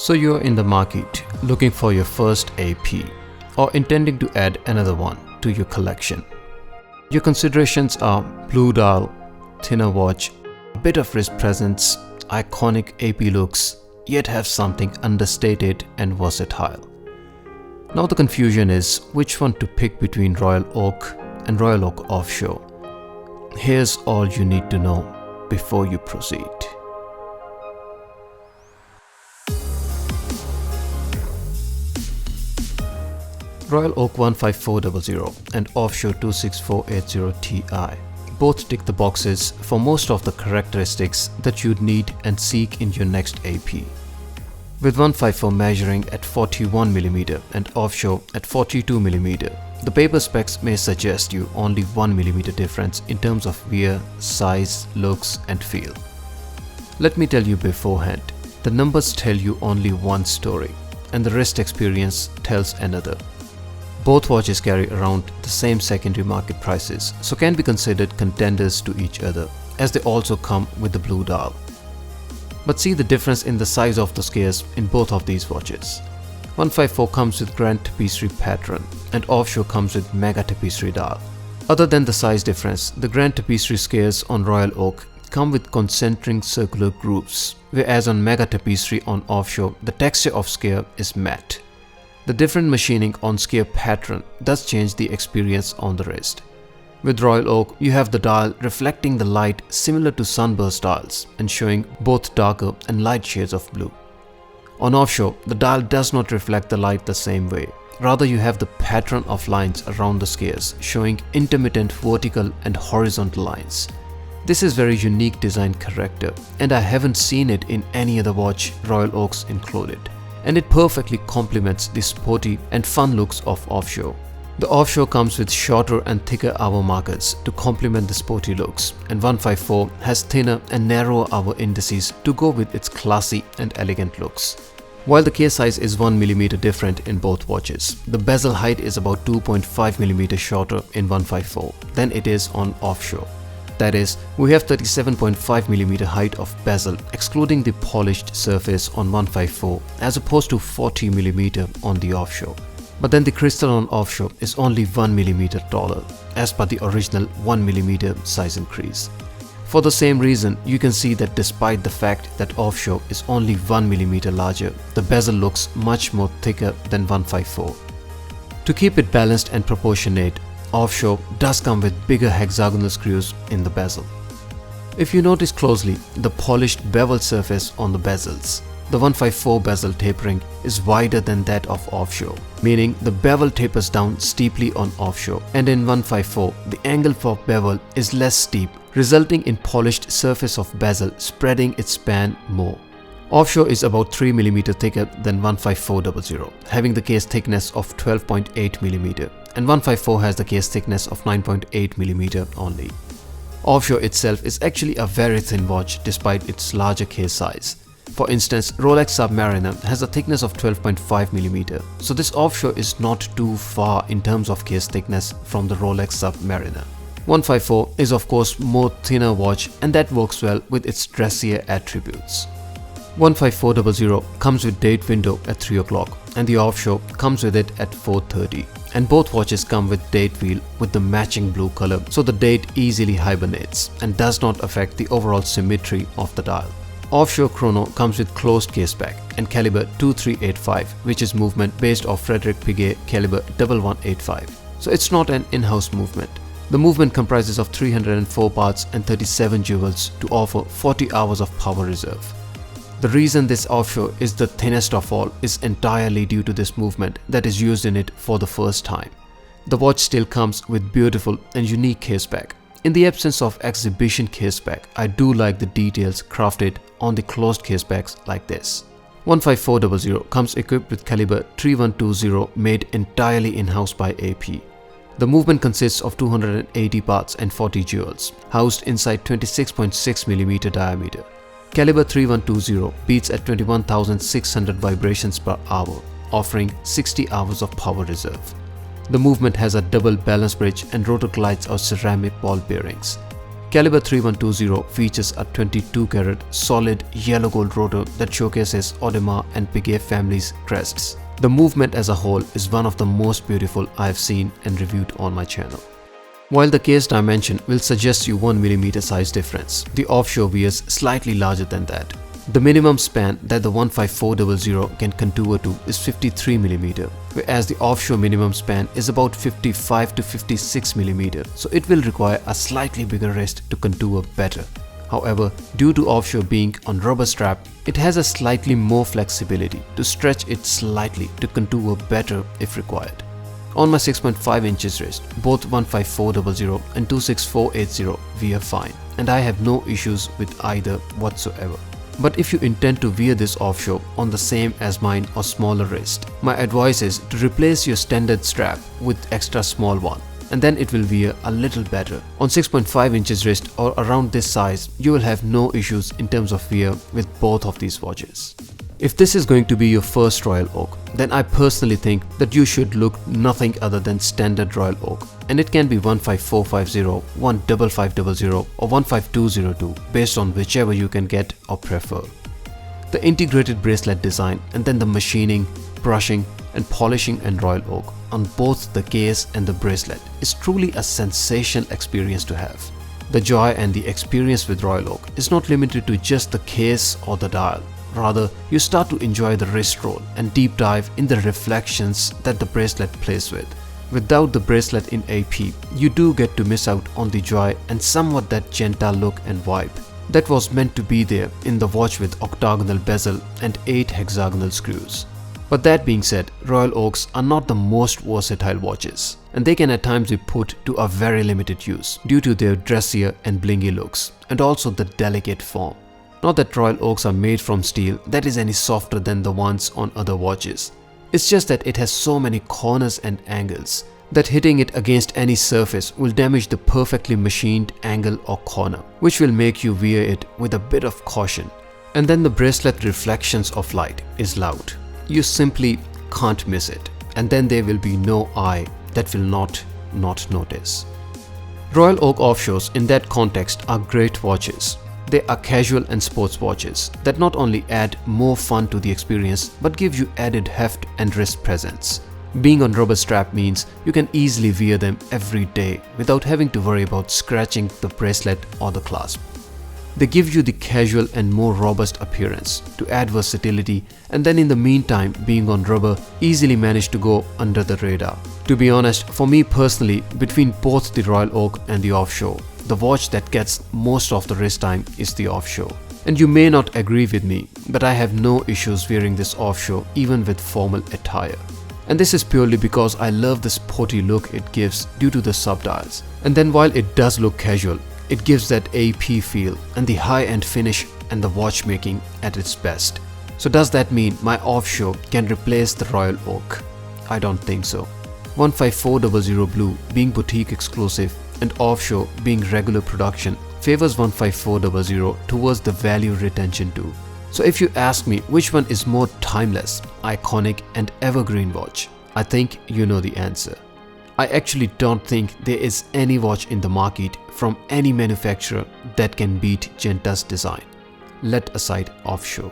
So you're in the market looking for your first AP or intending to add another one to your collection. Your considerations are blue dial, thinner watch, a bit of wrist presence, iconic AP looks, yet have something understated and versatile. Now the confusion is which one to pick between Royal Oak and Royal Oak Offshore. Here's all you need to know before you proceed. Royal Oak 15400 and Offshore 26480 Ti both tick the boxes for most of the characteristics that you'd need and seek in your next AP. With 154 measuring at 41mm and Offshore at 42mm, the paper specs may suggest you only 1mm difference in terms of wear, size, looks and feel. Let me tell you beforehand, the numbers tell you only one story and the wrist experience tells another. Both watches carry around the same secondary market prices, so can be considered contenders to each other, as they also come with the blue dial. But see the difference in the size of the scales in both of these watches. 154 comes with grand tapestry pattern and Offshore comes with mega tapestry dial. Other than the size difference, the grand tapestry scales on Royal Oak come with concentric circular grooves, whereas on mega tapestry on Offshore, the texture of scale is matte. The different machining on scale pattern does change the experience on the wrist. With Royal Oak, you have the dial reflecting the light similar to sunburst dials and showing both darker and light shades of blue. On Offshore, the dial does not reflect the light the same way. Rather, you have the pattern of lines around the scales showing intermittent vertical and horizontal lines. This is very unique design character and I haven't seen it in any other watch, Royal Oaks included. And it perfectly complements the sporty and fun looks of Offshore. The Offshore comes with shorter and thicker hour markers to complement the sporty looks, and 154 has thinner and narrower hour indices to go with its classy and elegant looks. While the case size is 1mm different in both watches, the bezel height is about 2.5mm shorter in 154 than it is on Offshore. That is, we have 37.5mm height of bezel excluding the polished surface on 154 as opposed to 40mm on the Offshore. But then the crystal on Offshore is only 1mm taller as per the original 1mm size increase. For the same reason, you can see that despite the fact that Offshore is only 1mm larger, the bezel looks much more thicker than 154. To keep it balanced and proportionate, Offshore does come with bigger hexagonal screws in the bezel. If you notice closely the polished bevel surface on the bezels, the 154 bezel tapering is wider than that of Offshore, meaning the bevel tapers down steeply on Offshore, and in 154 the angle for bevel is less steep, resulting in polished surface of bezel spreading its span more. Offshore is about 3mm thicker than 15400, having the case thickness of 12.8mm, and 154 has the case thickness of 9.8mm only. Offshore itself is actually a very thin watch despite its larger case size. For instance, Rolex Submariner has a thickness of 12.5mm, so this Offshore is not too far in terms of case thickness from the Rolex Submariner. 154 is of course more thinner watch and that works well with its dressier attributes. 15400 comes with date window at 3 o'clock and the Offshore comes with it at 4:30, and both watches come with date wheel with the matching blue color, so the date easily hibernates and does not affect the overall symmetry of the dial. Offshore chrono comes with closed case back and caliber 2385, which is movement based off Frederick Piguet caliber 1185, so it's not an in-house movement. The movement comprises of 304 parts and 37 jewels to offer 40 hours of power reserve. The reason this Offshore is the thinnest of all is entirely due to this movement that is used in it for the first time. The watch still comes with beautiful and unique case back. In the absence of exhibition case back, I do like the details crafted on the closed case backs like this. 15400 comes equipped with caliber 3120 made entirely in-house by AP. The movement consists of 280 parts and 40 jewels, housed inside 26.6mm diameter. Caliber 3120 beats at 21,600 vibrations per hour, offering 60 hours of power reserve. The movement has a double balance bridge and rotor glides or ceramic ball bearings. Caliber 3120 features a 22-carat solid yellow gold rotor that showcases Audemars and Piguet family's crests. The movement as a whole is one of the most beautiful I have seen and reviewed on my channel. While the case dimension will suggest you 1mm size difference, the Offshore veers slightly larger than that. The minimum span that the 15400 can contour to is 53mm, whereas the Offshore minimum span is about 55 to 56mm, so it will require a slightly bigger wrist to contour better. However, due to Offshore being on rubber strap, it has a slightly more flexibility to stretch it slightly to contour better if required. On my 6.5 inches wrist, both 15400 and 26480 veer fine, and I have no issues with either whatsoever. But if you intend to wear this Offshore on the same as mine or smaller wrist, my advice is to replace your standard strap with extra small one, and then it will wear a little better. On 6.5 inches wrist or around this size, you will have no issues in terms of wear with both of these watches. If this is going to be your first Royal Oak, then I personally think that you should look nothing other than standard Royal Oak, and it can be 15450, 15500 or 15202 based on whichever you can get or prefer. The integrated bracelet design and then the machining, brushing and polishing in Royal Oak on both the case and the bracelet is truly a sensational experience to have. The joy and the experience with Royal Oak is not limited to just the case or the dial. Rather, you start to enjoy the wrist roll and deep dive in the reflections that the bracelet plays with. Without the bracelet in AP, you do get to miss out on the joy and somewhat that gentle look and vibe that was meant to be there in the watch with octagonal bezel and 8 hexagonal screws. But that being said, Royal Oaks are not the most versatile watches, and they can at times be put to a very limited use due to their dressier and blingy looks and also the delicate form. Not that Royal Oaks are made from steel that is any softer than the ones on other watches. It's just that it has so many corners and angles that hitting it against any surface will damage the perfectly machined angle or corner, which will make you wear it with a bit of caution. And then the bracelet reflections of light is loud. You simply can't miss it, and then there will be no eye that will not notice. Royal Oak Offshores in that context are great watches. They are casual and sports watches that not only add more fun to the experience but give you added heft and wrist presence. Being on rubber strap means you can easily wear them every day without having to worry about scratching the bracelet or the clasp. They give you the casual and more robust appearance to add versatility, and then in the meantime, being on rubber, easily manage to go under the radar. To be honest, for me personally, between both the Royal Oak and the Offshore, the watch that gets most of the wrist time is the Offshore. And you may not agree with me, but I have no issues wearing this Offshore even with formal attire. And this is purely because I love the sporty look it gives due to the subdials. And then while it does look casual, it gives that AP feel and the high-end finish and the watchmaking at its best. So does that mean my Offshore can replace the Royal Oak? I don't think so. 15400 Blue being boutique exclusive and Offshore being regular production favors 15400 towards the value retention too. So if you ask me which one is more timeless, iconic and evergreen watch, I think you know the answer. I actually don't think there is any watch in the market from any manufacturer that can beat Genta's design, let aside Offshore.